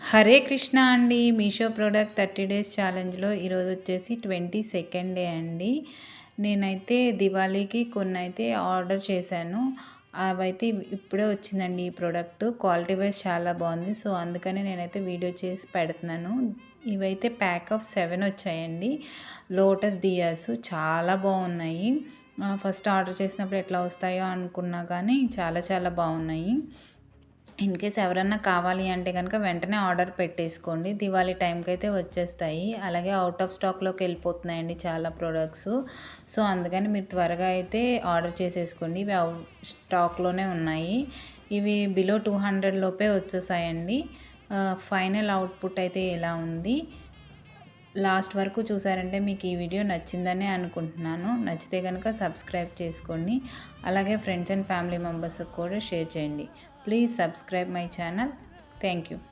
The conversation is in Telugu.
హరే కృష్ణ అండి. మీషో ప్రోడక్ట్ 30 డేస్ ఛాలెంజ్‌లో ఈరోజు వచ్చేసి 22nd డే అండి. నేనైతే దివాళీకి కొన్నైతే ఆర్డర్ చేశాను. అవైతే ఇప్పుడే వచ్చిందండి ఈ ప్రోడక్ట్. క్వాలిటీ వైస్ చాలా బాగుంది. సో, అందుకని నేనైతే వీడియో చేసి పెడుతున్నాను. ఇవైతే ప్యాక్ ఆఫ్ 7 వచ్చాయండి. లోటస్ దియాస్ చాలా బాగున్నాయి. ఫస్ట్ ఆర్డర్ చేసినప్పుడు ఎట్లా వస్తాయో అనుకున్నా కానీ చాలా చాలా బాగున్నాయి. ఇన్‌కేస్ ఎవరన్నా కావాలి అంటే గనక వెంటనే ఆర్డర్ పెట్టేసుకోండి. దివాళీ టైంకి అయితే వచ్చేస్తాయి. అలాగే ఔట్ ఆఫ్ స్టాక్‌లోకి వెళ్ళిపోతున్నాయండి చాలా ప్రొడక్ట్స్. సో, అందుకని మీరు త్వరగా అయితే ఆర్డర్ చేసేసుకోండి. ఇవి స్టాక్‌లోనే ఉన్నాయి. ఇవి బిలో 200 లోపే వచ్చేసాయండి. ఫైనల్ అవుట్‌పుట్ అయితే ఇలా ఉంది. లాస్ట్ వరకు చూసారంటే మీకు ఈ వీడియో నచ్చిందనే అనుకుంటున్నాను. నచ్చితే కనుక సబ్స్క్రైబ్ చేసుకోండి. అలాగే ఫ్రెండ్స్ అండ్ ఫ్యామిలీ మెంబర్స్కి కూడా షేర్ చేయండి. Please subscribe my channel. Thank you.